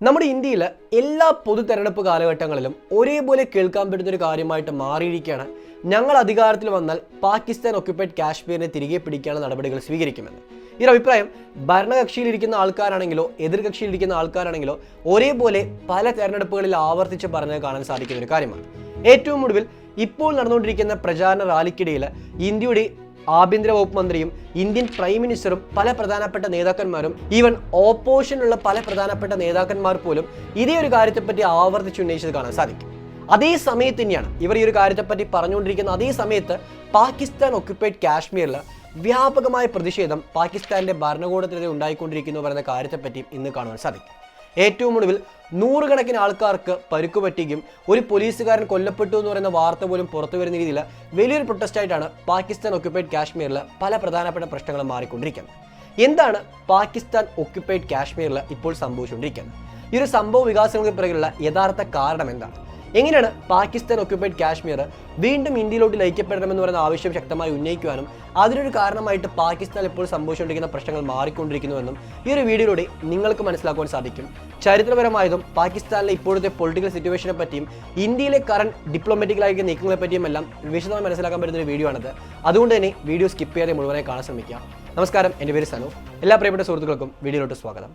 നമ്മുടെ ഇന്ത്യയിൽ എല്ലാ പൊതു തെരഞ്ഞെടുപ്പ് കാലഘട്ടങ്ങളിലും ഒരേപോലെ കേൾക്കാൻ പറ്റുന്ന ഒരു കാര്യമായിട്ട് മാറിയിരിക്കുകയാണ് ഞങ്ങൾ അധികാരത്തിൽ വന്നാൽ പാകിസ്ഥാൻ ഒക്യുപ്പൈഡ് കാശ്മീരിനെ തിരികെ പിടിക്കാനുള്ള നടപടികൾ സ്വീകരിക്കുമെന്ന്. ഈ അഭിപ്രായം ഭരണകക്ഷിയിലിരിക്കുന്ന ആൾക്കാരാണെങ്കിലോ എതിർകക്ഷിയിലിരിക്കുന്ന ആൾക്കാരാണെങ്കിലോ ഒരേപോലെ പല തെരഞ്ഞെടുപ്പുകളിൽ ആവർത്തിച്ച് പറഞ്ഞത് കാണാൻ സാധിക്കുന്ന ഒരു കാര്യമാണ്. ഏറ്റവും ഒടുവിൽ ഇപ്പോൾ നടന്നുകൊണ്ടിരിക്കുന്ന പ്രചാരണ റാലിക്കിടയിൽ ഇന്ത്യയുടെ ആഭ്യന്തര വകുപ്പ് മന്ത്രിയും ഇന്ത്യൻ പ്രൈം മിനിസ്റ്ററും പല പ്രധാനപ്പെട്ട നേതാക്കന്മാരും ഈവൻ ഓപ്പോസിഷനുള്ള പല പ്രധാനപ്പെട്ട നേതാക്കന്മാർ പോലും ഇതേ ഒരു കാര്യത്തെപ്പറ്റി ആവർത്തിച്ചുന്നയിച്ചത് കാണാൻ സാധിക്കും. അതേ സമയത്ത് തന്നെയാണ് ഇവർ ഈ ഒരു കാര്യത്തെപ്പറ്റി പറഞ്ഞുകൊണ്ടിരിക്കുന്ന അതേ സമയത്ത് പാകിസ്ഥാൻ ഒക്യുപ്പൈഡ് കാശ്മീരിൽ വ്യാപകമായ പ്രതിഷേധം പാകിസ്ഥാന്റെ ഭരണകൂടത്തിനെതിരെ ഉണ്ടായിക്കൊണ്ടിരിക്കുന്നു പറയുന്ന കാര്യത്തെപ്പറ്റി ഇന്ന് കാണുവാൻ സാധിക്കും. ഏറ്റവും ഒടുവിൽ നൂറുകണക്കിന് ആൾക്കാർക്ക് പരുക്ക് പറ്റുകയും ഒരു പോലീസുകാരൻ കൊല്ലപ്പെട്ടു എന്ന് പറയുന്ന വാർത്ത പോലും പുറത്തു വരുന്ന രീതിയിൽ വലിയൊരു പ്രൊട്ടസ്റ്റായിട്ടാണ് പാകിസ്ഥാൻ ഒക്യുപ്പൈഡ് കാശ്മീരിൽ പല പ്രധാനപ്പെട്ട പ്രശ്നങ്ങളും മാറിക്കൊണ്ടിരിക്കുന്നത്. എന്താണ് പാകിസ്ഥാൻ ഒക്യുപ്പൈഡ് കാശ്മീരിൽ ഇപ്പോൾ സംഭവിച്ചുകൊണ്ടിരിക്കുന്നത്? ഈ ഒരു സംഭവ വികാസങ്ങൾക്ക് പിറകിലുള്ള യഥാർത്ഥ കാരണം എന്താണ്? എങ്ങനെയാണ് പാകിസ്ഥാൻ ഒക്യുപ്പൈഡ് കാശ്മീർ വീണ്ടും ഇന്ത്യയിലോട്ട് ലയിക്കപ്പെടണമെന്ന് പറയുന്ന ആവശ്യം ശക്തമായി ഉന്നയിക്കുവാനും അതിനൊരു കാരണമായിട്ട് പാകിസ്ഥാൻ ഇപ്പോൾ സംഭവിച്ചുകൊണ്ടിരിക്കുന്ന പ്രശ്നങ്ങൾ മാറിക്കൊണ്ടിരിക്കുന്നുവെന്നും ഈ ഒരു വീഡിയോയിലൂടെ നിങ്ങൾക്ക് മനസ്സിലാക്കുവാൻ സാധിക്കും. ചരിത്രപരമായതും പാകിസ്ഥാനിലെ ഇപ്പോഴത്തെ പൊളിറ്റിക്കൽ സിറ്റുവേഷനെ പറ്റിയും ഇന്ത്യയിലെ കറന്റ് ഡിപ്ലോമാറ്റിക്കലായിരിക്കുന്ന നീക്കങ്ങളെ പറ്റിയും എല്ലാം വിശദമായി മനസ്സിലാക്കാൻ പറ്റുന്ന ഒരു വീഡിയോ ആണത്. അതുകൊണ്ട് തന്നെ വീഡിയോ സ്കിപ്പ് ചെയ്യാതെ മുഴുവനായി കാണാൻ ശ്രമിക്കുക. നമസ്കാരം, എൻ്റെ പേര് സനു. എല്ലാ പ്രിയപ്പെട്ട സുഹൃത്തുക്കൾക്കും വീഡിയോയിലോട്ട് സ്വാഗതം.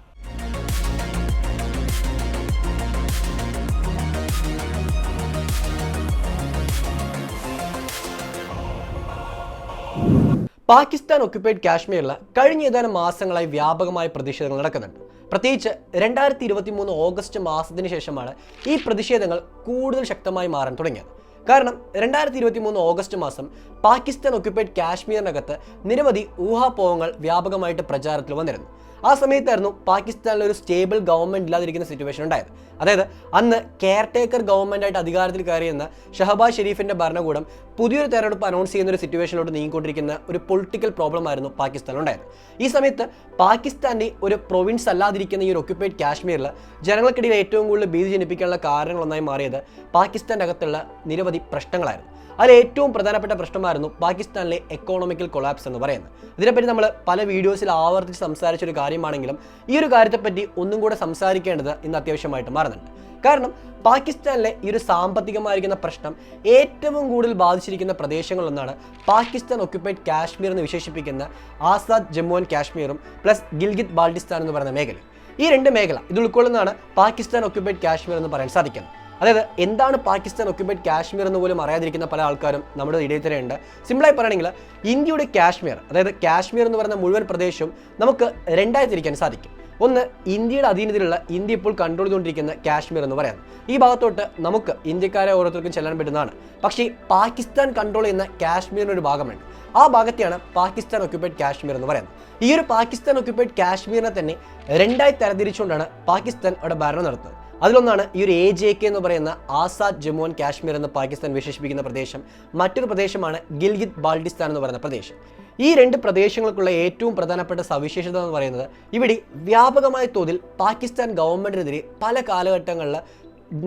പാകിസ്ഥാൻ ഒക്യുപ്പൈഡ് കാശ്മീരിൽ കഴിഞ്ഞ ഏതാനും മാസങ്ങളായി വ്യാപകമായ പ്രതിഷേധങ്ങൾ നടക്കുന്നുണ്ട്. പ്രത്യേകിച്ച് 2023 ഓഗസ്റ്റ് മാസത്തിന് ശേഷമാണ് ഈ പ്രതിഷേധങ്ങൾ കൂടുതൽ ശക്തമായി മാറാൻ തുടങ്ങിയത്. കാരണം 2023 ഓഗസ്റ്റ് മാസം പാകിസ്ഥാൻ ഒക്യുപ്പൈഡ് കാശ്മീരിനകത്ത് നിരവധി ഊഹാപോഹങ്ങൾ വ്യാപകമായിട്ട് പ്രചാരത്തിൽ വന്നിരുന്നു. ആ സമയത്തായിരുന്നു പാകിസ്ഥാനിൽ ഒരു സ്റ്റേബിൾ ഗവൺമെന്റ് ഇല്ലാതിരിക്കുന്ന സിറ്റുവേഷൻ ഉണ്ടായത്. അതായത് അന്ന് കെയർടേക്കർ ഗവൺമെന്റായിട്ട് അധികാരത്തിൽ കയറിയെന്ന ഷഹബാസ് ഷെരീഫിന്റെ ഭരണകൂടം പുതിയൊരു തെരഞ്ഞെടുപ്പ് അനൗൺസ് ചെയ്യുന്ന ഒരു സിറ്റുവേഷനിലോട്ട് നീങ്ങിക്കൊണ്ടിരിക്കുന്ന ഒരു പൊളിറ്റിക്കൽ പ്രോബ്ലം ആയിരുന്നു പാകിസ്ഥാനിൽ ഉണ്ടായത്. ഈ സമയത്ത് പാകിസ്ഥാന്റെ ഒരു പ്രൊവിൻസ് അല്ലാതിരിക്കുന്ന ഈ ഒരു ഒക്യുപ്പൈഡ് കാശ്മീരിൽ ജനങ്ങൾക്കിടയിൽ ഏറ്റവും കൂടുതൽ ഭീതി ജനിപ്പിക്കാനുള്ള കാരണങ്ങളൊന്നായി മാറിയത് പാകിസ്ഥാൻ്റെ അകത്തുള്ള നിരവധി പ്രശ്നങ്ങളായിരുന്നു. അതിൽ ഏറ്റവും പ്രധാനപ്പെട്ട പ്രശ്നമായിരുന്നു പാകിസ്ഥാനിലെ എക്കോണമിക്കൽ കൊളാപ്സ് എന്ന് പറയുന്നത്. ഇതിനെപ്പറ്റി നമ്മൾ പല വീഡിയോസിൽ ആവർത്തിച്ച് സംസാരിച്ചൊരു കാര്യമാണെങ്കിലും ഈ ഒരു കാര്യത്തെപ്പറ്റി ഒന്നും കൂടെ സംസാരിക്കേണ്ടത് ഇന്ന് അത്യാവശ്യമായിട്ട് മാറുന്നുണ്ട്. കാരണം പാകിസ്ഥാനിലെ ഈ ഒരു സാമ്പത്തികമായിരിക്കുന്ന പ്രശ്നം ഏറ്റവും കൂടുതൽ ബാധിച്ചിരിക്കുന്ന പ്രദേശങ്ങളിലൊന്നാണ് പാകിസ്ഥാൻ ഒക്യുപ്പൈഡ് കാശ്മീർ എന്ന് വിശേഷിപ്പിക്കുന്ന ആസാദ് ജമ്മു ആൻഡ് കാശ്മീറും പ്ലസ് ഗിൽഗിത് ബാൾട്ടിസ്ഥാൻ എന്ന് പറയുന്ന മേഖല. ഈ രണ്ട് മേഖല ഇത് ഉൾക്കൊള്ളുന്നതാണ് പാകിസ്ഥാൻ ഒക്യുപ്പൈഡ് കാശ്മീർ എന്ന് പറയാൻ സാധിക്കുന്നത്. അതായത് എന്താണ് പാകിസ്ഥാൻ ഒക്യുപ്പൈഡ് കാശ്മീർ എന്ന് പോലും അറിയാതിരിക്കുന്ന പല ആൾക്കാരും നമ്മുടെ ഇടയിൽ തന്നെ ഉണ്ട്. സിമ്പിളായി പറയുകയാണെങ്കിൽ ഇന്ത്യയുടെ കാശ്മീർ, അതായത് കാശ്മീർ എന്ന് പറയുന്ന മുഴുവൻ പ്രദേശവും നമുക്ക് രണ്ടായി തിരിക്കാൻ സാധിക്കും. ഒന്ന്, ഇന്ത്യയുടെ അധീനതയിലുള്ള ഇന്ത്യ ഇപ്പോൾ കൺട്രോൾ ചെയ്തുകൊണ്ടിരിക്കുന്ന കാശ്മീർ എന്ന് പറയാം. ഈ ഭാഗത്തോട്ട് നമുക്ക് ഇന്ത്യക്കാരെ ഓരോരുത്തർക്കും ചെല്ലാൻ പറ്റുന്നതാണ്. പക്ഷേ പാകിസ്ഥാൻ കൺട്രോൾ ചെയ്യുന്ന കാശ്മീരിന് ഒരു ഭാഗമുണ്ട്. ആ ഭാഗത്തെയാണ് പാകിസ്ഥാൻ ഒക്യുപ്പൈഡ് കാശ്മീർ എന്ന് പറയുന്നത്. ഈ ഒരു പാകിസ്ഥാൻ ഒക്യുപ്പൈഡ് കാശ്മീരിനെ തന്നെ രണ്ടായി തരംതിരിച്ചുകൊണ്ടാണ് പാകിസ്ഥാൻ അവിടെ ഭരണം നടത്തുന്നത്. അതിലൊന്നാണ് ഈ ഒരു AJK എന്ന് പറയുന്ന ആസാദ് ജമ്മു ആൻഡ് കാശ്മീർ എന്ന് പാകിസ്ഥാൻ വിശേഷിപ്പിക്കുന്ന പ്രദേശം. മറ്റൊരു പ്രദേശമാണ് ഗിൽഗിത് ബാൾട്ടിസ്ഥാൻ എന്ന് പറയുന്ന പ്രദേശം. ഈ രണ്ട് പ്രദേശങ്ങൾക്കുള്ള ഏറ്റവും പ്രധാനപ്പെട്ട സവിശേഷത എന്ന് പറയുന്നത് ഇവിടെ വ്യാപകമായ തോതിൽ പാകിസ്ഥാൻ ഗവൺമെന്റിനെതിരെ പല കാലഘട്ടങ്ങളിൽ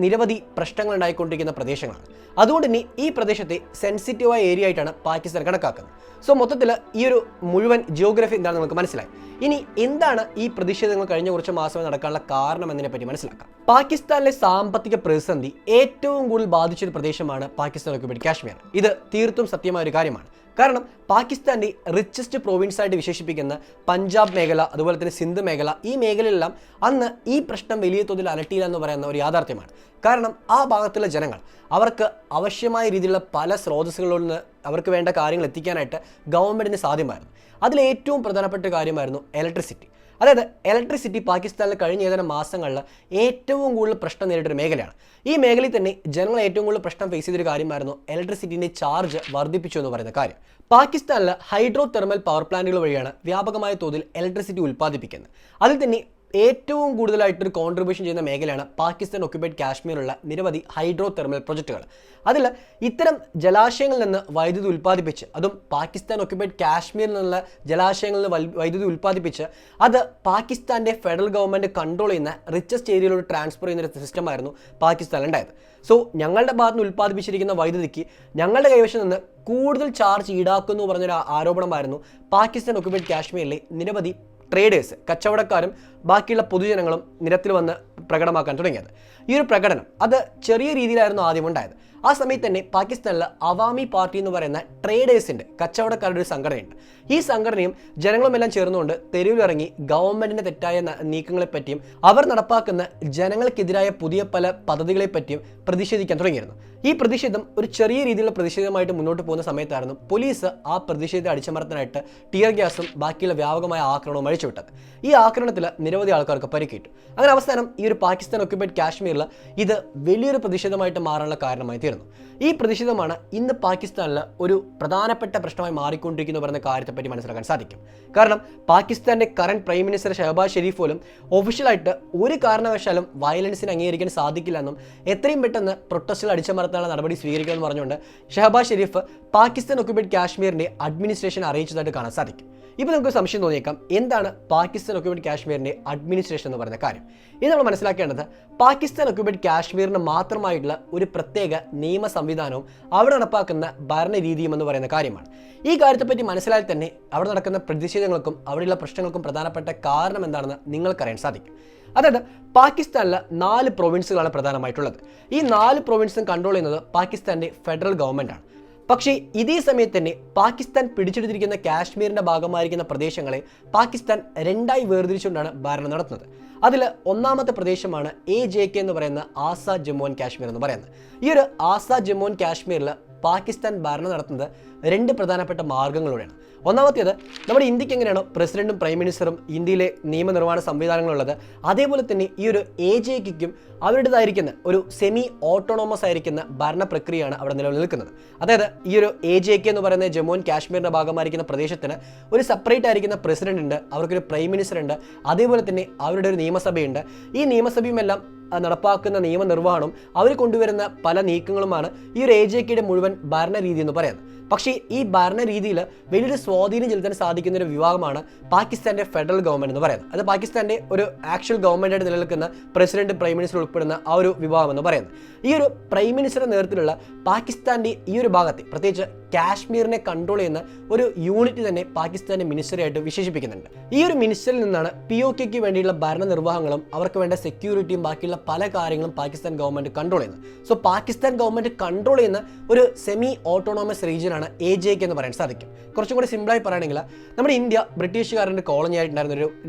നിരവധി പ്രശ്നങ്ങൾ ഉണ്ടായിക്കൊണ്ടിരിക്കുന്ന പ്രദേശങ്ങളാണ്. അതുകൊണ്ട് തന്നെ ഈ പ്രദേശത്തെ സെൻസിറ്റീവായ ഏരിയ ആയിട്ടാണ് പാകിസ്ഥാൻ കണക്കാക്കുന്നത്. സോ മൊത്തത്തിൽ ഈ ഒരു മുഴുവൻ ജിയോഗ്രഫി എന്താണെന്ന് നമുക്ക് മനസ്സിലായി. ഇനി എന്താണ് ഈ പ്രതിഷേധങ്ങൾ കഴിഞ്ഞ കുറച്ച് മാസമായി നടക്കാനുള്ള കാരണം എന്നതിനെപ്പറ്റി മനസ്സിലാക്കാം. പാകിസ്ഥാനിലെ സാമ്പത്തിക പ്രതിസന്ധി ഏറ്റവും കൂടുതൽ ബാധിച്ചൊരു പ്രദേശമാണ് പാകിസ്ഥാൻ ഒക്യുപ്പൈഡ് കാശ്മീർ. ഇത് തീർത്തും സത്യമായ ഒരു കാര്യമാണ്. കാരണം പാകിസ്ഥാന്റെ റിച്ചസ്റ്റ് പ്രൊവിൻസ് ആയിട്ട് വിശേഷിപ്പിക്കുന്ന പഞ്ചാബ് മേഖല, അതുപോലെ തന്നെ സിന്ധ് മേഖല, ഈ മേഖലയിലെല്ലാം അന്ന് ഈ പ്രശ്നം വലിയ തോതിൽ അലട്ടിയില്ല എന്ന് പറയുന്ന ഒരു യാഥാർത്ഥ്യമാണ്. കാരണം ആ ഭാഗത്തുള്ള ജനങ്ങൾ അവർക്ക് ആവശ്യമായ രീതിയിലുള്ള പല സ്രോതസ്സുകളിൽ നിന്ന് അവർക്ക് വേണ്ട കാര്യങ്ങൾ എത്തിക്കാനായിട്ട് ഗവൺമെന്റിന് സാധ്യമായിരുന്നു. അതിൽ ഏറ്റവും പ്രധാനപ്പെട്ട കാര്യമായിരുന്നു ഇലക്ട്രിസിറ്റി. അതായത് ഇലക്ട്രിസിറ്റി പാകിസ്ഥാനിൽ കഴിഞ്ഞ ഏതാനും മാസങ്ങളിൽ ഏറ്റവും കൂടുതൽ പ്രശ്നം നേരിട്ടൊരു മേഖലയാണ്. ഈ മേഖലയിൽ തന്നെ ജനങ്ങൾ ഏറ്റവും കൂടുതൽ പ്രശ്നം ഫേസ് ചെയ്തൊരു കാര്യമായിരുന്നു ഇലക്ട്രിസിറ്റിൻ്റെ ചാർജ് വർദ്ധിപ്പിച്ചു എന്ന് പറയുന്ന കാര്യം. പാകിസ്ഥാനിൽ ഹൈഡ്രോ തെർമൽ പവർ പ്ലാന്റുകൾ വഴിയാണ് വ്യാപകമായ തോതിൽ ഇലക്ട്രിസിറ്റി ഉൽപ്പാദിപ്പിക്കുന്നത്. അതിൽ തന്നെ ഏറ്റവും കൂടുതലായിട്ടൊരു കോൺട്രിബ്യൂഷൻ ചെയ്യുന്ന മേഖലയാണ് പാകിസ്ഥാൻ ഒക്യുപ്പൈഡ് കാശ്മീരിലുള്ള നിരവധി ഹൈഡ്രോ തെർമൽ പ്രൊജക്റ്റുകൾ. അതിൽ ഇത്തരം ജലാശയങ്ങളിൽ നിന്ന് വൈദ്യുതി ഉൽപ്പാദിപ്പിച്ച്, അതും പാകിസ്ഥാൻ ഒക്യുപ്പൈഡ് കാശ്മീരിൽ നിന്നുള്ള ജലാശയങ്ങളിൽ നിന്ന് വൈദ്യുതി ഉൽപ്പാദിപ്പിച്ച് അത് പാകിസ്ഥാൻ്റെ ഫെഡറൽ ഗവൺമെൻറ് കൺട്രോൾ ചെയ്യുന്ന റിച്ചസ്റ്റ് ഏരിയയിലോട്ട് ട്രാൻസ്ഫർ ചെയ്യുന്ന ഒരു സിസ്റ്റമായിരുന്നു പാകിസ്ഥാനിൽ ഉണ്ടായത്. സോ ഞങ്ങളുടെ ഭാഗത്ത് നിന്ന് ഉൽപ്പാദിപ്പിച്ചിരിക്കുന്ന വൈദ്യുതിക്ക് ഞങ്ങളുടെ കൈവശം നിന്ന് കൂടുതൽ ചാർജ് ഈടാക്കുന്നു പറഞ്ഞൊരു ആരോപണമായിരുന്നു പാകിസ്ഥാൻ ഒക്യുപ്പൈഡ് കാശ്മീരിലെ നിരവധി ട്രേഡേഴ്സ്, കച്ചവടക്കാരും ബാക്കിയുള്ള പൊതുജനങ്ങളും നിരത്തിൽ വന്ന് പ്രകടമാക്കാൻ തുടങ്ങിയത്. ഈ ഒരു പ്രകടനം അത് ചെറിയ രീതിയിലായിരുന്നു ആദ്യം ഉണ്ടായത്. ആ സമയത്ത് തന്നെ പാകിസ്ഥാനിൽ അവാമി പാർട്ടി എന്ന് പറയുന്ന ട്രേഡേഴ്സിൻ്റെ കച്ചവടക്കാരുടെ ഒരു സംഘടനയുണ്ട്. ഈ സംഘടനയും ജനങ്ങളുമെല്ലാം ചേർന്നുകൊണ്ട് തെരുവിലിറങ്ങി ഗവൺമെൻറ്റിൻ്റെ തെറ്റായ നീക്കങ്ങളെപ്പറ്റിയും അവർ നടപ്പാക്കുന്ന ജനങ്ങൾക്കെതിരായ പുതിയ പല പദ്ധതികളെപ്പറ്റിയും പ്രതിഷേധിക്കാൻ തുടങ്ങിയിരുന്നു. ഈ പ്രതിഷേധം ഒരു ചെറിയ രീതിയിലുള്ള പ്രതിഷേധമായിട്ട് മുന്നോട്ട് പോകുന്ന സമയത്തായിരുന്നു പോലീസ് ആ പ്രതിഷേധത്തെ അടിച്ചമർത്താനായിട്ട് ടിയർ ഗ്യാസും ബാക്കിയുള്ള വ്യാപകമായ ആക്രമണവും അഴിച്ചുവിട്ടത്. ഈ ആക്രമണത്തിൽ നിരവധി ആൾക്കാർക്ക് പരിക്കേറ്റു. അങ്ങനെ അവസാനം ഈ ഒരു പാകിസ്ഥാൻ ഒക്യുപ്പൈഡ് കാശ്മീരിൽ ഇത് വലിയൊരു പ്രതിഷേധമായിട്ട് മാറാനുള്ള കാരണമായി തീർന്നു. ഈ പ്രതിഷേധമാണ് ഇന്ന് പാകിസ്ഥാനിൽ ഒരു പ്രധാനപ്പെട്ട പ്രശ്നമായി മാറിക്കൊണ്ടിരിക്കുന്നു പറയുന്ന കാര്യത്തെപ്പറ്റി മനസ്സിലാക്കാൻ സാധിക്കും. കാരണം പാകിസ്ഥാന്റെ current prime minister Shahbaz Sharif പോലും ഒഫീഷ്യലായിട്ട് ഒരു കാരണവശാലും വയലൻസിന് അംഗീകരിക്കാൻ സാധിക്കില്ലെന്നും എത്രയും പെട്ടെന്ന് പ്രൊട്ടസ്റ്റുകൾ അടിച്ചമർത്താനുള്ള നടപടി സ്വീകരിക്കുമെന്ന് പറഞ്ഞുകൊണ്ട് ഷഹബാസ് ഷെരീഫ് പാകിസ്ഥാൻ ഒക്യുപ്പൈഡ് കാശ്മീരിന്റെ അഡ്മിനിസ്ട്രേഷൻ അറിയിച്ചതായിട്ട് കാണാൻ സാധിക്കും. ഇപ്പോൾ നമുക്ക് സംശയം തോന്നിയേക്കാം, എന്താണ് പാകിസ്ഥാൻ ഒക്യുപ്പൈഡ് കാശ്മീരിന്റെ അഡ്മിനിസ്ട്രേഷൻ എന്ന് പറയുന്ന കാര്യം. ഇത് നമ്മൾ മനസ്സിലാക്കേണ്ടത് പാകിസ്ഥാൻ ഒക്യുപ്പൈഡ് കാശ്മീരിന് മാത്രമായിട്ടുള്ള ഒരു പ്രത്യേക നിയമ സംവിധാനവും അവിടെ നടപ്പാക്കുന്ന ഭരണരീതിയും എന്ന് പറയുന്ന കാര്യമാണ്. ഈ കാര്യത്തെപ്പറ്റി മനസ്സിലായാൽ തന്നെ അവിടെ നടക്കുന്ന പ്രതിഷേധങ്ങൾക്കും അവിടെയുള്ള പ്രശ്നങ്ങൾക്കും പ്രധാനപ്പെട്ട കാരണം എന്താണെന്ന് നിങ്ങൾക്കറിയാൻ സാധിക്കും. അതായത് പാകിസ്ഥാനിലെ 4 പ്രൊവിൻസുകളാണ് പ്രധാനമായിട്ടുള്ളത്. ഈ 4 പ്രൊവിൻസും കൺട്രോൾ ചെയ്യുന്നത് പാകിസ്ഥാന്റെ ഫെഡറൽ ഗവൺമെൻറ്റാണ്. പക്ഷേ ഇതേ സമയത്ത് തന്നെ പാകിസ്ഥാൻ പിടിച്ചെടുത്തിരിക്കുന്ന കാശ്മീരിന്റെ ഭാഗമായിരിക്കുന്ന പ്രദേശങ്ങളെ പാകിസ്ഥാൻ 2ആയി വേർതിരിച്ചുകൊണ്ടാണ് ഭരണം നടത്തുന്നത്. അതിൽ ഒന്നാമത്തെ പ്രദേശമാണ് AJK എന്ന് പറയുന്ന ആസാദ് ജമ്മു ആൻഡ് കാശ്മീർ എന്ന് പറയുന്നത്. ഈ ഒരു ആസാദ് ജമ്മു ആൻഡ് കാശ്മീരിൽ പാകിസ്ഥാൻ ഭരണം നടത്തുന്നത് 2 പ്രധാനപ്പെട്ട മാർഗ്ഗങ്ങളിലൂടെയാണ്. ഒന്നാമത്തേത്, നമ്മുടെ ഇന്ത്യക്ക് എങ്ങനെയാണോ പ്രസിഡന്റും പ്രൈം മിനിസ്റ്ററും ഇന്ത്യയിലെ നിയമനിർമ്മാണ സംവിധാനങ്ങളുള്ളത്, അതേപോലെ തന്നെ ഈ ഒരു AJKയ്ക്കും അവരുടേതായിരിക്കുന്ന ഒരു സെമി ഓട്ടോണോമസ് ആയിരിക്കുന്ന ഭരണ പ്രക്രിയയാണ് അവിടെ നിലനിൽക്കുന്നത്. അതായത് ഈ ഒരു AJK എന്ന് പറയുന്ന ജമ്മു ആൻഡ് കാശ്മീരിന്റെ ഭാഗമായിരിക്കുന്ന പ്രദേശത്തിന് ഒരു സെപ്പറേറ്റ് ആയിരിക്കുന്ന പ്രസിഡന്റ് ഉണ്ട്, അവർക്കൊരു പ്രൈം മിനിസ്റ്റർ ഉണ്ട്, അതേപോലെ തന്നെ അവരുടെ ഒരു നിയമസഭയുണ്ട്. ഈ നിയമസഭയുമെല്ലാം നടപ്പാക്കുന്ന നിയമനിർവ്വഹണം അവർ കൊണ്ടുവരുന്ന പല നീക്കങ്ങളുമാണ് ഈ ഒരു AJKയുടെ മുഴുവൻ ഭരണരീതി എന്ന് പറയുന്നത്. പക്ഷേ ഈ ഭരണരീതിയിൽ വലിയൊരു സ്വാധീനം ചെലുത്താൻ സാധിക്കുന്ന ഒരു വിഭാഗമാണ് പാകിസ്ഥാന്റെ ഫെഡറൽ ഗവൺമെന്റ് എന്ന് പറയുന്നത്. അത് പാകിസ്ഥാന്റെ ഒരു ആക്ച്വൽ ഗവൺമെന്റായിട്ട് നിലനിൽക്കുന്ന പ്രസിഡന്റ് പ്രൈം മിനിസ്റ്റർ ഉൾപ്പെടുന്ന ആ ഒരു വിഭാഗം എന്ന് പറയുന്നത്. ഈ ഒരു പ്രൈം മിനിസ്റ്ററുടെ നേതൃത്വത്തിലുള്ള പാകിസ്ഥാന്റെ ഈ ഒരു ഭാഗത്തെ, പ്രത്യേകിച്ച് കാശ്മീരിനെ കൺട്രോൾ ചെയ്യുന്ന ഒരു യൂണിറ്റ് തന്നെ പാകിസ്ഥാന്റെ മിനിസ്റ്ററി ആയിട്ട് വിശേഷിപ്പിക്കുന്നുണ്ട്. ഈ ഒരു മിനിസ്റ്ററിൽ നിന്നാണ് POKയ്ക്ക് വേണ്ടിയുള്ള ഭരണനിർവ്വഹങ്ങളും അവർക്ക് വേണ്ട സെക്യൂരിറ്റിയും ബാക്കിയുള്ള പല കാര്യങ്ങളും പാകിസ്ഥാൻ ഗവൺമെന്റ് കൺട്രോൾ ചെയ്യുന്നത്. സോ പാകിസ്ഥാൻ ഗവൺമെന്റ് കൺട്രോൾ ചെയ്യുന്ന ഒരു സെമി ഓട്ടോണോമസ് റീജിയനാണ് AJK എന്ന് പറയാൻ സാധിക്കും. കുറച്ചും കൂടി സിമ്പിളായി പറയുകയാണെങ്കിൽ നമ്മുടെ ഇന്ത്യ ബ്രിട്ടീഷുകാരുടെ കോളനി ആയിട്ടുണ്ടായിരുന്ന ഒരു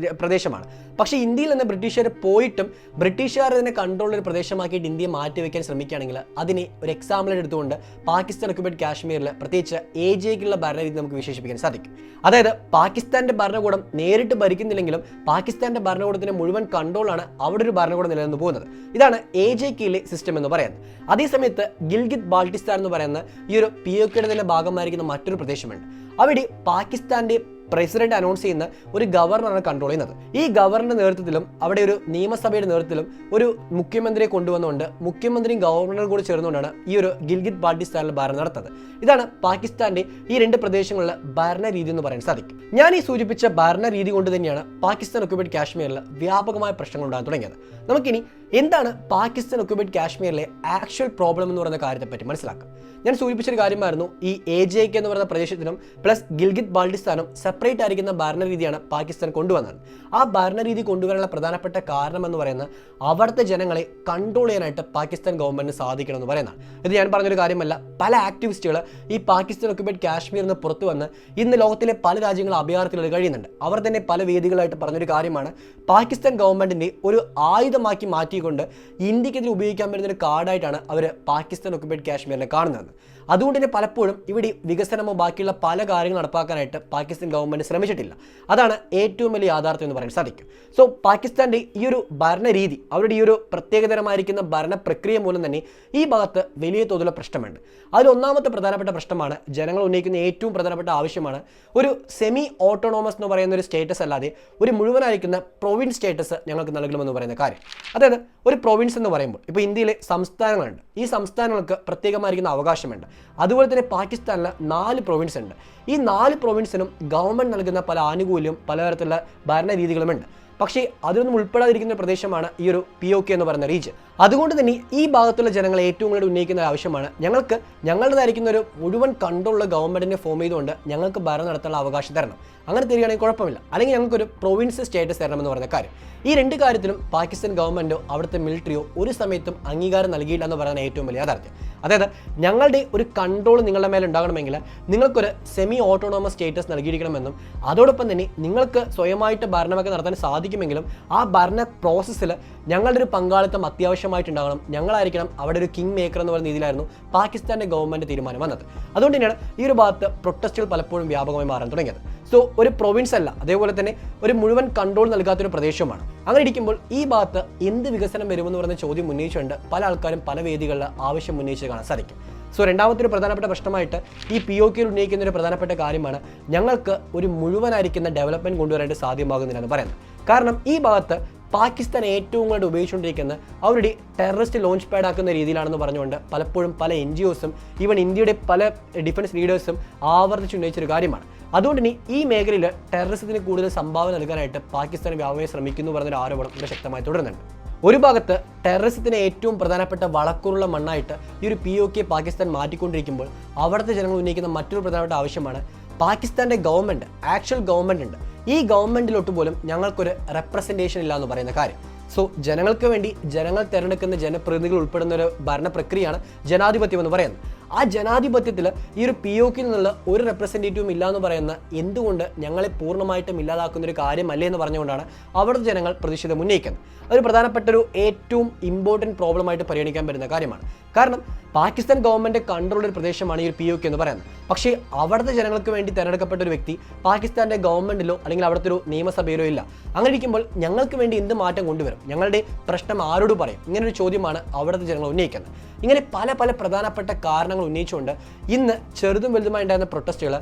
പ്രദേശമാണ്. പക്ഷേ ഇന്ത്യയിൽ നിന്ന് ബ്രിട്ടീഷുകാർ പോയിട്ടും ബ്രിട്ടീഷുകാർ തന്നെ കൺട്രോൾ ഒരു പ്രദേശമാക്കിയിട്ട് ഇന്ത്യയെ മാറ്റിവെക്കാൻ ശ്രമിക്കുകയാണെങ്കിൽ അതിനെ ഒരു എക്സാമ്പിൾ എടുത്തുകൊണ്ട് പാകിസ്ഥാൻ ഒക്യുപ്പൈഡ് കാശ്മീരിൽ പ്രത്യേകിച്ച് AJKയുള്ള ഭരണരീതി നമുക്ക് വിശേഷിപ്പിക്കാൻ സാധിക്കും. അതായത് പാകിസ്ഥാന്റെ ഭരണകൂടം നേരിട്ട് ഭരിക്കുന്നില്ലെങ്കിലും പാകിസ്ഥാന്റെ ഭരണകൂടത്തിന്റെ മുഴുവൻ കൺട്രോളാണ് അവിടെ ഒരു ഭരണകൂടം നിലനിന്ന് പോകുന്നത്. ഇതാണ് AJKയിലെ സിസ്റ്റം എന്ന് പറയുന്നത്. അതേസമയത്ത് ഗിൽഗിത് ബാൾട്ടിസ്ഥാൻ എന്ന് പറയുന്ന ഈ ഒരു POKയുടെ തന്നെ ഭാഗമായിരിക്കുന്ന മറ്റൊരു പ്രദേശമുണ്ട്. അവിടെ പാകിസ്ഥാന്റെ പ്രസിഡന്റ് അനൗൺസ് ചെയ്യുന്ന ഒരു ഗവർണറാണ് കൺട്രോൾ ചെയ്യുന്നത്. ഈ ഗവർണറുടെ നേതൃത്വത്തിലും അവിടെ ഒരു നിയമസഭയുടെ നേതൃത്വത്തിലും ഒരു മുഖ്യമന്ത്രിയെ കൊണ്ടുവന്നുകൊണ്ട് മുഖ്യമന്ത്രിയും ഗവർണറും കൂടി ചേർന്നുകൊണ്ടാണ് ഈ ഒരു ഗിൽഗിത് ബാൾട്ടിസ്ഥാനിൽ ഭരണം നടത്തുന്നത്. ഇതാണ് പാകിസ്ഥാന്റെ ഈ 2 പ്രദേശങ്ങളിലെ ഭരണരീതി എന്ന് പറയാൻ സാധിക്കും. ഞാൻ ഈ സൂചിപ്പിച്ച ഭരണരീതി കൊണ്ട് തന്നെയാണ് പാകിസ്ഥാൻ ഒക്യുപ്പൈഡ് കാശ്മീരിൽ വ്യാപകമായ പ്രശ്നങ്ങൾ ഉണ്ടാകാൻ തുടങ്ങിയത്. നമുക്കിനി എന്താണ് പാകിസ്ഥാൻ ഒക്യുപ്പൈഡ് കാശ്മീരിലെ ആക്ച്വൽ പ്രോബ്ലം എന്ന് പറയുന്ന കാര്യത്തെപ്പറ്റി മനസ്സിലാക്കാം. ഞാൻ സൂചിപ്പിച്ചൊരു കാര്യമായിരുന്നു, ഈ AJK എന്ന് പറയുന്ന പ്രദേശത്തിനും പ്ലസ് ഗിൽഗിത് ബാൾട്ടിസ്ഥാനും സെപ്പറേറ്റ് ആയിരിക്കുന്ന ഭരണരീതിയാണ് പാകിസ്ഥാൻ കൊണ്ടുവന്നത്. ആ ഭരണരീതി കൊണ്ടുവരാനുള്ള പ്രധാനപ്പെട്ട കാരണം എന്ന് പറയുന്നത് അവിടുത്തെ ജനങ്ങളെ കൺട്രോൾ ചെയ്യാനായിട്ട് പാകിസ്ഥാൻ ഗവൺമെന്റിന് സാധിക്കണം എന്ന് പറയുന്നതാണ്. ഇത് ഞാൻ പറഞ്ഞൊരു കാര്യമല്ല. പല ആക്ടിവിസ്റ്റുകൾ ഈ പാകിസ്ഥാൻ ഒക്യുപ്പൈഡ് കാശ്മീരിൽ നിന്ന് പുറത്തു വന്ന് ഇന്ന് ലോകത്തിലെ പല രാജ്യങ്ങളും അഭയാർത്ഥികൾ കഴിയുന്നുണ്ട്. അവർ തന്നെ പല വേദികളായിട്ട് പറഞ്ഞൊരു കാര്യമാണ്, പാകിസ്ഥാൻ ഗവൺമെന്റിന്റെ ഒരു ആയുധമാക്കി മാറ്റിക്കൊണ്ട് ഇന്ത്യക്കെതിരെ ഉപയോഗിക്കാൻ പറ്റുന്ന ഒരു കാർഡായിട്ടാണ് അവർ പാകിസ്ഥാൻ ഒക്യുപ്പൈഡ് കാശ്മീരിനെ കാണുന്നത്. അതുകൊണ്ട് തന്നെ പലപ്പോഴും ഇവിടെ വികസനമോ ബാക്കിയുള്ള പല കാര്യങ്ങൾ നടപ്പാക്കാനായിട്ട് പാകിസ്ഥാൻ ഗവൺമെന്റ് ശ്രമിച്ചിട്ടില്ല. അതാണ് ഏറ്റവും വലിയ യാഥാർത്ഥ്യം എന്ന് പറയാൻ സാധിക്കും. സോ പാകിസ്ഥാന്റെ ഈ ഒരു ഭരണരീതി, അവരുടെ ഈ ഒരു പ്രത്യേകതരമായിരിക്കുന്ന ഭരണ പ്രക്രിയ മൂലം തന്നെ ഈ ഭാഗത്ത് വലിയ തോതിലുള്ള പ്രശ്നമുണ്ട്. അതിലൊന്നാമത്തെ പ്രധാനപ്പെട്ട പ്രശ്നമാണ്, ജനങ്ങൾ ഉന്നയിക്കുന്ന ഏറ്റവും പ്രധാനപ്പെട്ട ആവശ്യമാണ്, ഒരു സെമി ഓട്ടോണോമസ് എന്ന് പറയുന്ന ഒരു സ്റ്റേറ്റസ് അല്ലാതെ ഒരു മുഴുവനായിരിക്കുന്ന പ്രൊവിൻസ് സ്റ്റേറ്റസ് ഞങ്ങൾക്ക് നൽകണമെന്ന് പറയുന്ന കാര്യം. അതായത് ഒരു പ്രൊവിൻസ് എന്ന് പറയുമ്പോൾ ഇപ്പോൾ ഇന്ത്യയിലെ സംസ്ഥാനങ്ങളുണ്ട്. ഈ സംസ്ഥാനങ്ങൾക്ക് പ്രത്യേകമായിരിക്കുന്ന അവകാശമുണ്ട്. അതുപോലെ തന്നെ പാകിസ്ഥാനിലെ 4 പ്രൊവിൻസ് ഉണ്ട്. ഈ 4 പ്രൊവിൻസിനും ഗവൺമെന്റ് നൽകുന്ന പല ആനുകൂല്യവും പലതരത്തിലുള്ള ഭരണരീതികളുമുണ്ട്. പക്ഷേ അതിലൊന്നും ഉൾപ്പെടാതിരിക്കുന്ന പ്രദേശമാണ് ഈ ഒരു POK എന്ന് പറയുന്ന റീജിയൻ. അതുകൊണ്ട് തന്നെ ഈ ഭാഗത്തുള്ള ജനങ്ങൾ ഏറ്റവും കൂടുതൽ ഉന്നയിക്കുന്ന ആവശ്യമാണ് ഞങ്ങൾക്ക് ഞങ്ങളുടേതായിരിക്കുന്ന ഒരു മുഴുവൻ കൺട്രോളുള്ള ഗവൺമെൻറ്റിനെ ഫോം ചെയ്തുകൊണ്ട് ഞങ്ങൾക്ക് ഭരണം നടത്താനുള്ള അവകാശം തരണം. അങ്ങനെ തരികയാണെങ്കിൽ കുഴപ്പമില്ല. അല്ലെങ്കിൽ ഞങ്ങൾക്കൊരു പ്രൊവിൻസ് സ്റ്റേറ്റസ് തരണമെന്ന് പറഞ്ഞ കാര്യം. ഈ രണ്ട് കാര്യത്തിലും പാകിസ്ഥാൻ ഗവൺമെൻറ്റോ അവിടുത്തെ മിലിറ്ററിയോ ഒരു സമയത്തും അംഗീകാരം നൽകിയില്ല എന്ന് പറയുന്ന ഏറ്റവും വലിയ യാഥാർത്ഥ്യം. അതായത് ഞങ്ങളുടെ ഒരു കൺട്രോൾ നിങ്ങളുടെ മേലെ ഉണ്ടാകണമെങ്കിൽ നിങ്ങൾക്കൊരു സെമി ഓട്ടോണോമസ് സ്റ്റേറ്റസ് നൽകിയിരിക്കണമെന്നും അതോടൊപ്പം തന്നെ നിങ്ങൾക്ക് സ്വയമായിട്ട് ഭരണമൊക്കെ നടത്താൻ സാധിക്കുമെങ്കിലും ആ ഭരണ പ്രോസസ്സിൽ ഞങ്ങളുടെ ഒരു പങ്കാളിത്തം അത്യാവശ്യമായിട്ടുണ്ടാകണം. ഞങ്ങളായിരിക്കണം അവിടെ ഒരു കിങ് മേക്കർ എന്ന് പറയുന്ന രീതിയിലായിരുന്നു പാകിസ്ഥാൻ്റെ ഗവൺമെൻറ് തീരുമാനം വന്നത്. അതുകൊണ്ട് തന്നെയാണ് ഈ ഒരു ഭാഗത്ത് പ്രൊട്ടസ്റ്റുകൾ പലപ്പോഴും വ്യാപകമായി മാറാൻ തുടങ്ങിയത്. സോ ഒരു പ്രൊവിൻസ് അല്ല, അതേപോലെ തന്നെ ഒരു മുഴുവൻ കൺട്രോൾ നൽകാത്തൊരു പ്രദേശമാണ്. അങ്ങനെ ഇരിക്കുമ്പോൾ ഈ ഭാഗത്ത് എന്ത് വികസനം വരുമെന്ന് പറയുന്ന ചോദ്യം ഉന്നയിച്ചുകൊണ്ട് പല ആൾക്കാരും പല വേദികളിൽ ആവശ്യം ഉന്നയിച്ച് കാണാൻ സാധിക്കും. സോ രണ്ടാമത്തെ ഒരു പ്രധാനപ്പെട്ട പ്രശ്നമായിട്ട് ഈ POK ഉന്നയിക്കുന്ന ഒരു പ്രധാനപ്പെട്ട കാര്യമാണ് ഞങ്ങൾക്ക് ഒരു മുഴുവനായിരിക്കുന്ന ഡെവലപ്മെൻറ്റ് കൊണ്ടുവരാനായിട്ട് സാധ്യമാകുന്നില്ല എന്ന് പറയുന്നത്. കാരണം ഈ ഭാഗത്ത് പാകിസ്ഥാൻ ഏറ്റവും കൂടുതൽ ഉപയോഗിച്ചുകൊണ്ടിരിക്കുന്ന അവരുടെ ടെററിസ്റ്റ് ലോഞ്ച് പാഡ് ആക്കുന്ന രീതിയിലാണെന്ന് പറഞ്ഞുകൊണ്ട് പലപ്പോഴും പല NGOസും ഈവൻ ഇന്ത്യയുടെ പല ഡിഫൻസ് ലീഡേഴ്സും ആവർത്തിച്ച് ഉന്നയിച്ചൊരു കാര്യമാണ്. അതുകൊണ്ട് തന്നെ ഈ മേഖലയിൽ ടെററിസത്തിന് കൂടുതൽ സംഭാവന നൽകാനായിട്ട് പാകിസ്ഥാൻ വ്യാപകമായി ശ്രമിക്കുന്നു പറഞ്ഞൊരു ആരോപണം ഇവിടെ ശക്തമായി തുടരുന്നുണ്ട്. ഒരു ഭാഗത്ത് ടെററിസത്തിന് ഏറ്റവും പ്രധാനപ്പെട്ട വളക്കൂറുള്ള മണ്ണായിട്ട് ഈ ഒരു POK പാകിസ്ഥാൻ മാറ്റിക്കൊണ്ടിരിക്കുമ്പോൾ അവിടുത്തെ ജനങ്ങൾ ഉന്നയിക്കുന്ന മറ്റൊരു പ്രധാനപ്പെട്ട ആവശ്യമാണ് പാകിസ്ഥാൻ്റെ ഗവൺമെൻറ്, ആക്ച്വൽ ഗവൺമെൻറ് ഉണ്ട്, ഈ ഗവൺമെൻറ്റിലോട്ട് പോലും ഞങ്ങൾക്കൊരു റെപ്രസെൻറ്റേഷൻ ഇല്ല എന്ന് പറയുന്ന കാര്യം. സോ ജനങ്ങൾക്ക് വേണ്ടി ജനങ്ങൾ തിരഞ്ഞെടുക്കുന്ന ജനപ്രതിനിധികൾ ഉൾപ്പെടുന്ന ഒരു ഭരണ പ്രക്രിയയാണ് ജനാധിപത്യം എന്ന് പറയുന്നത്. ആ ജനാധിപത്യത്തിൽ ഈ ഒരു POK നിന്നുള്ള ഒരു റെപ്രസെൻറ്റേറ്റീവും ഇല്ല എന്ന് പറയുന്ന എന്തുകൊണ്ട് ഞങ്ങളെ പൂർണ്ണമായിട്ടും ഇല്ലാതാക്കുന്ന ഒരു കാര്യമല്ലേ എന്ന് പറഞ്ഞുകൊണ്ടാണ് അവിടുത്തെ ജനങ്ങൾ പ്രതിഷേധം ഉന്നയിക്കുന്നത്. അതൊരു പ്രധാനപ്പെട്ട ഒരു ഏറ്റവും ഇമ്പോർട്ടൻറ്റ് പ്രോബ്ലമായിട്ട് പരിഗണിക്കാൻ പറ്റുന്ന കാര്യമാണ്. കാരണം പാകിസ്ഥാൻ ഗവൺമെൻറ് കൺട്രോൾ ഒരു പ്രദേശമാണ് ഈ ഒരു POK എന്ന് പറയുന്നത്. പക്ഷേ അവിടുത്തെ ജനങ്ങൾക്ക് വേണ്ടി തിരഞ്ഞെടുക്കപ്പെട്ട ഒരു വ്യക്തി പാകിസ്ഥാൻ്റെ ഗവൺമെൻറ്റിലോ അല്ലെങ്കിൽ അവിടുത്തെ ഒരു നിയമസഭയിലോ ഇല്ല. അങ്ങനെ ഇരിക്കുമ്പോൾ ഞങ്ങൾക്ക് വേണ്ടി എന്ത് മാറ്റം കൊണ്ടുവരും, ഞങ്ങളുടെ പ്രശ്നം ആരോട് പറയും, ഇങ്ങനൊരു ചോദ്യമാണ് അവിടുത്തെ ജനങ്ങൾ ഉന്നയിക്കുന്നത്. ഇങ്ങനെ പല പല പ്രധാനപ്പെട്ട കാരണങ്ങൾ ഉന്നയിച്ചുകൊണ്ട് ഇന്ന് ചെറുതും വലുതുമായി ഉണ്ടായിരുന്ന പ്രൊട്ടസ്റ്റുകൾ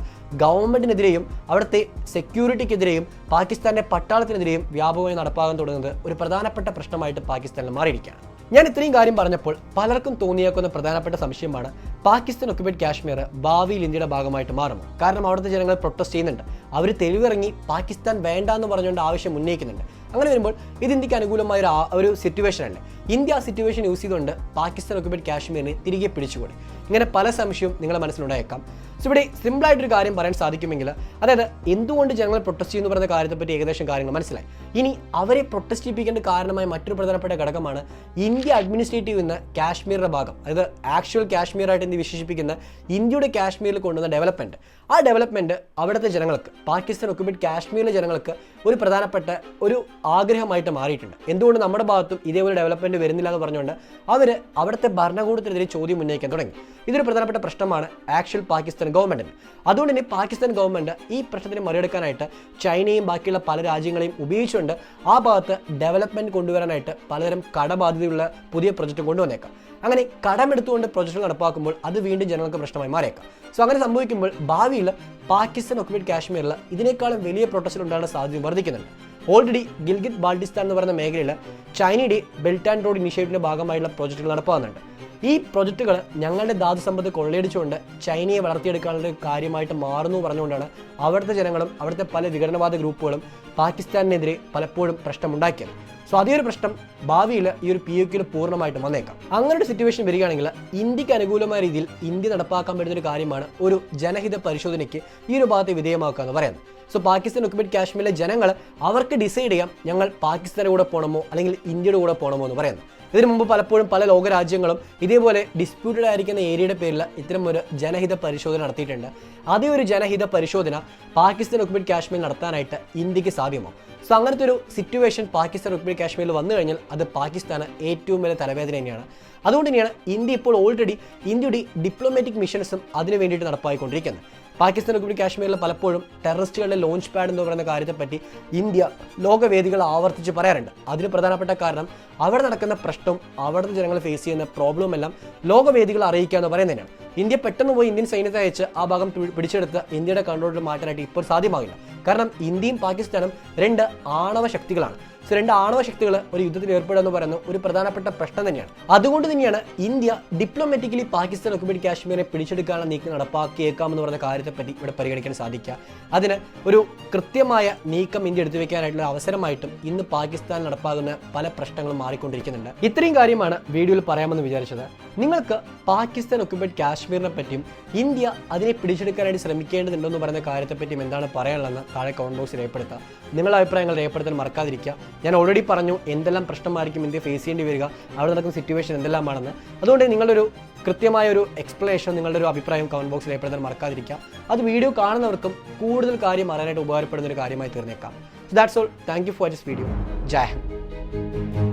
ഗവൺമെൻറ്റിനെതിരെയും അവിടുത്തെ സെക്യൂരിറ്റിക്കെതിരെയും പാകിസ്ഥാൻ്റെ പട്ടാളത്തിനെതിരെയും വ്യാപകമായി നടപ്പാകാൻ തുടങ്ങുന്നത് ഒരു പ്രധാനപ്പെട്ട പ്രശ്നമായിട്ട് പാകിസ്ഥാനിൽ മാറിയിരിക്കുകയാണ്. ഞാൻ ഇത്രയും കാര്യം പറഞ്ഞപ്പോൾ പലർക്കും തോന്നിയേക്കുന്ന പ്രധാനപ്പെട്ട സംശയമാണ് പാകിസ്ഥാൻ ഒക്യുപൈഡ് കാശ്മീർ ഭാവിയിൽ ഇന്ത്യയുടെ ഭാഗമായിട്ട് മാറുമോ? കാരണം അവിടുത്തെ ജനങ്ങൾ പ്രൊട്ടസ്റ്റ് ചെയ്യുന്നുണ്ട്, അവർ തെരുവിറങ്ങി പാകിസ്ഥാൻ വേണ്ട എന്ന് പറഞ്ഞുകൊണ്ട് ആവശ്യം ഉന്നയിക്കുന്നുണ്ട്. അങ്ങനെ വരുമ്പോൾ ഇത് ഇന്ത്യക്ക് അനുകൂലമായ ഒരു സിറ്റുവേഷൻ അല്ലേ? ഇന്ത്യ ആ സിറ്റുവേഷൻ യൂസ് ചെയ്തുകൊണ്ട് പാകിസ്ഥാൻ ഒക്യുപൈഡ് കാശ്മീരിനെ തിരികെ പിടിച്ചുകൂടി. ഇങ്ങനെ പല സംശയവും നിങ്ങളുടെ മനസ്സിലുണ്ടായേക്കാം. സോ ഇവിടെ സിമ്പിളായിട്ടൊരു കാര്യം പറയാൻ സാധിക്കുമെങ്കിൽ, അതായത് എന്തുകൊണ്ട് ജനങ്ങൾ പ്രൊട്ടസ്റ്റ് ചെയ്യുന്നു പറയുന്ന കാര്യത്തെപ്പറ്റി ഏകദേശം കാര്യങ്ങൾ മനസ്സിലായി. ഇനി അവരെ പ്രൊട്ടസ്റ്റ് ചെയ്യിപ്പിക്കേണ്ട കാരണമായ മറ്റൊരു പ്രധാനപ്പെട്ട ഘടകമാണ് ഇന്ത്യ അഡ്മിനിസ്ട്രേറ്റീവ് എന്ന കാശ്മീരിൻ്റെ ഭാഗം, അതായത് ആക്ച്വൽ കാശ്മീരായിട്ട് ഇന്ത്യ വിശേഷിപ്പിക്കുന്ന ഇന്ത്യയുടെ കാശ്മീരിൽ കൊണ്ടുവന്ന ഡെവലപ്മെൻറ്റ്. ആ ഡെവലപ്മെൻറ്റ് അവിടുത്തെ ജനങ്ങൾക്ക്, പാകിസ്ഥാൻ ഒക്യുപൈഡ് കാശ്മീരിലെ ജനങ്ങൾക്ക് ഒരു പ്രധാനപ്പെട്ട ഒരു ആഗ്രഹമായിട്ട് മാറിയിട്ടുണ്ട്. എന്തുകൊണ്ട് നമ്മുടെ ഭാഗത്തും ഇതേപോലെ ഡെവലപ്മെൻറ്റ് വരുന്നില്ല എന്ന് പറഞ്ഞുകൊണ്ട് അവർ അവിടുത്തെ ഭരണകൂടത്തിനെതിരെ ചോദ്യം ഉന്നയിക്കാൻ തുടങ്ങി. ഇതൊരു പ്രധാനപ്പെട്ട പ്രശ്നമാണ് ആക്ച്വൽ പാകിസ്ഥാൻ ഗവൺമെൻറ്റിന്. അതുകൊണ്ട് തന്നെ പാകിസ്ഥാൻ ഗവൺമെൻറ് ഈ പ്രശ്നത്തിനെ മറികടക്കാനായിട്ട് ചൈനയും ബാക്കിയുള്ള പല രാജ്യങ്ങളെയും ഉപയോഗിച്ചുകൊണ്ട് ആ ഭാഗത്ത് ഡെവലപ്മെൻറ്റ് കൊണ്ടുവരാനായിട്ട് പലതരം കടബാധ്യതയുള്ള പുതിയ പ്രൊജക്റ്റ് കൊണ്ടുവന്നേക്കാം. അങ്ങനെ കടമെടുത്തുകൊണ്ട് പ്രൊജക്റ്റുകൾ നടപ്പാക്കുമ്പോൾ അത് വീണ്ടും ജനങ്ങൾക്ക് പ്രശ്നമായി മാറിയേക്കാം. സോ അങ്ങനെ സംഭവിക്കുമ്പോൾ ഭാവിയിൽ പാകിസ്ഥാൻ ഒക്യുപൈഡ് കാശ്മീരിൽ ഇതിനേക്കാളും വലിയ പ്രൊട്ടസ്റ്റുകൾ ഉണ്ടാകാൻ സാധ്യത വർദ്ധിക്കുന്നുണ്ട്. ഓൾറെഡി ഗിൽഗിത് ബാൾട്ടിസ്ഥാൻ എന്ന് പറയുന്ന മേഖലയിൽ ചൈനയുടെ ബെൽറ്റ് ആൻഡ് റോഡ് ഇനിഷ്യേറ്റീവിൻ്റെ ഭാഗമായിട്ടുള്ള പ്രൊജക്റ്റുകൾ നടപ്പാകുന്നുണ്ട്. ഈ പ്രൊജക്റ്റുകൾ ഞങ്ങളുടെ ധാതു സമ്പത്ത് കൊള്ളയടിച്ചുകൊണ്ട് ചൈനയെ വളർത്തിയെടുക്കാനുള്ള കാര്യമായിട്ട് മാറുന്നു പറഞ്ഞുകൊണ്ടാണ് അവിടുത്തെ ജനങ്ങളും അവിടുത്തെ പല വിഘടനവാദ ഗ്രൂപ്പുകളും പാകിസ്ഥാനെതിരെ പലപ്പോഴും പ്രശ്നമുണ്ടാക്കിയത്. സോ അതേ ഒരു പ്രശ്നം ഭാവിയിൽ ഈ ഒരു POK പൂർണ്ണമായിട്ടും വന്നേക്കാം. അങ്ങനെ ഒരു സിറ്റുവേഷൻ വരികയാണെങ്കിൽ ഇന്ത്യക്ക് അനുകൂലമായ രീതിയിൽ ഇന്ത്യ നടപ്പാക്കാൻ പറ്റുന്ന ഒരു കാര്യമാണ് ഒരു ജനഹിത പരിശോധനയ്ക്ക് ഈ ഒരു ഭാഗത്തെ വിധേയമാക്കുക എന്ന് പറയുന്നത്. സോ പാകിസ്ഥാൻ ഒക്യുപൈഡ് കാശ്മീരിലെ ജനങ്ങൾ അവർക്ക് ഡിസൈഡ് ചെയ്യാം ഞങ്ങൾ പാകിസ്ഥാൻ്റെ കൂടെ പോകണമോ അല്ലെങ്കിൽ ഇന്ത്യയുടെ കൂടെ പോകണമോ എന്ന് പറയുന്നത്. ഇതിനു മുമ്പ് പലപ്പോഴും പല ലോകരാജ്യങ്ങളും ഇതേപോലെ ഡിസ്പ്യൂട്ടഡ് ആയിരിക്കുന്ന ഏരിയയുടെ പേരിൽ ഇത്തരം ഒരു ജനഹിത പരിശോധന നടത്തിയിട്ടുണ്ട്. അതേ ഒരു ജനഹിത പരിശോധന പാകിസ്ഥാൻ ഒക്യുപൈഡ് കാശ്മീർ നടത്താനായിട്ട് ഇന്ത്യക്ക് സാധ്യമോ? സോ അങ്ങനത്തെ ഒരു സിറ്റുവേഷൻ പാകിസ്ഥാൻ ഒക്യുപൈഡ് കാശ്മീരിൽ വന്നു കഴിഞ്ഞാൽ അത് പാകിസ്ഥാന് ഏറ്റവും വലിയ തലവേദന തന്നെയാണ്. അതുകൊണ്ട് തന്നെയാണ് ഇന്ത്യ ഇപ്പോൾ ഓൾറെഡി ഇന്ത്യയുടെ ഡിപ്ലോമാറ്റിക് മിഷൻസും അതിനു വേണ്ടിയിട്ട് നടപ്പായിക്കൊണ്ടിരിക്കുന്നത്. പാകിസ്ഥാൻ ഒക്യുപൈഡ് കാശ്മീരിൽ പലപ്പോഴും ടെററിസ്റ്റുകളുടെ ലോഞ്ച് പാഡ് എന്ന് പറയുന്ന കാര്യത്തെപ്പറ്റി ഇന്ത്യ ലോകവേദികൾ ആവർത്തിച്ച് പറയാറുണ്ട്. അതിന് പ്രധാനപ്പെട്ട കാരണം അവിടെ നടക്കുന്ന പ്രശ്നവും അവിടുത്തെ ജനങ്ങൾ ഫേസ് ചെയ്യുന്ന പ്രോബ്ലം എല്ലാം ലോകവേദികൾ അറിയിക്കുക എന്ന് പറയുന്നതിനാണ്. ഇന്ത്യ പെട്ടെന്ന് പോയി ഇന്ത്യൻ സൈന്യത്തെ അയച്ച് ആ ഭാഗം പിടിച്ചെടുത്ത് ഇന്ത്യയുടെ കൺട്രോളിൽ മാറ്റാനായിട്ട് ഇപ്പോൾ സാധ്യമാകില്ല. കാരണം ഇന്ത്യയും പാകിസ്ഥാനും രണ്ട് ആണവ ശക്തികളാണ്. സോ രണ്ട് ആണവ ശക്തികൾ ഒരു യുദ്ധത്തിൽ ഏർപ്പെടുക എന്ന് പറയുന്നത് ഒരു പ്രധാനപ്പെട്ട പ്രശ്നം തന്നെയാണ്. അതുകൊണ്ട് തന്നെയാണ് ഇന്ത്യ ഡിപ്ലോമാറ്റിക്കലി പാകിസ്ഥാൻ ഒക്കുപൈഡ് കാശ്മീരിനെ പിടിച്ചെടുക്കാനുള്ള നീക്കം നടപ്പാക്കിയേക്കാമെന്ന് പറഞ്ഞ കാര്യത്തെപ്പറ്റി ഇവിടെ പരിഗണിക്കാൻ സാധിക്കുക. അതിന് ഒരു കൃത്യമായ നീക്കം ഇന്ത്യ എടുത്തു വെക്കാനായിട്ടുള്ള അവസരമായിട്ടും ഇന്ന് പാകിസ്ഥാൻ നടപ്പാകുന്ന പല പ്രശ്നങ്ങളും മാറിക്കൊണ്ടിരിക്കുന്നുണ്ട്. ഇത്രയും കാര്യമാണ് വീഡിയോയിൽ പറയാമെന്ന് വിചാരിച്ചത്. നിങ്ങൾക്ക് പാകിസ്ഥാൻ ഒക്കുപൈഡ് കാശ്മീരിനെ പറ്റിയും ഇന്ത്യ അതിനെ പിടിച്ചെടുക്കാനായിട്ട് ശ്രമിക്കേണ്ടതുണ്ടോ എന്ന് പറയുന്ന കാര്യത്തെപ്പറ്റിയും എന്താണ് പറയാനുള്ളതെന്ന് താഴെ കമന്റ് ബോക്സിൽ രേഖപ്പെടുത്തുക. നിങ്ങളുടെ അഭിപ്രായങ്ങൾ രേഖപ്പെടുത്താൻ മറക്കാതിരിക്കുക. ഞാൻ ഓൾറെഡി പറഞ്ഞു എന്തെല്ലാം പ്രശ്നമായിരിക്കും ഇന്ത്യ ഫേസ് ചെയ്യേണ്ടി വരിക, അവിടെ നടക്കുന്ന സിറ്റുവേഷൻ എന്തെല്ലാമാണെന്ന്. അതുകൊണ്ട് നിങ്ങളുടെ കൃത്യമായ ഒരു എക്സ്പ്ലനേഷൻ, നിങ്ങളുടെ ഒരു അഭിപ്രായം കമന്റ് ബോക്സിൽ രേഖപ്പെടുത്താൻ മറക്കാതിരിക്കുക. അത് വീഡിയോ കാണുന്നവർക്കും കൂടുതൽ കാര്യം അറിയാനായിട്ട് ഉപകാരപ്പെടുന്ന ഒരു കാര്യമായി തീർന്നേക്കാം. So that's all. Thank you for this video. Jai Hind.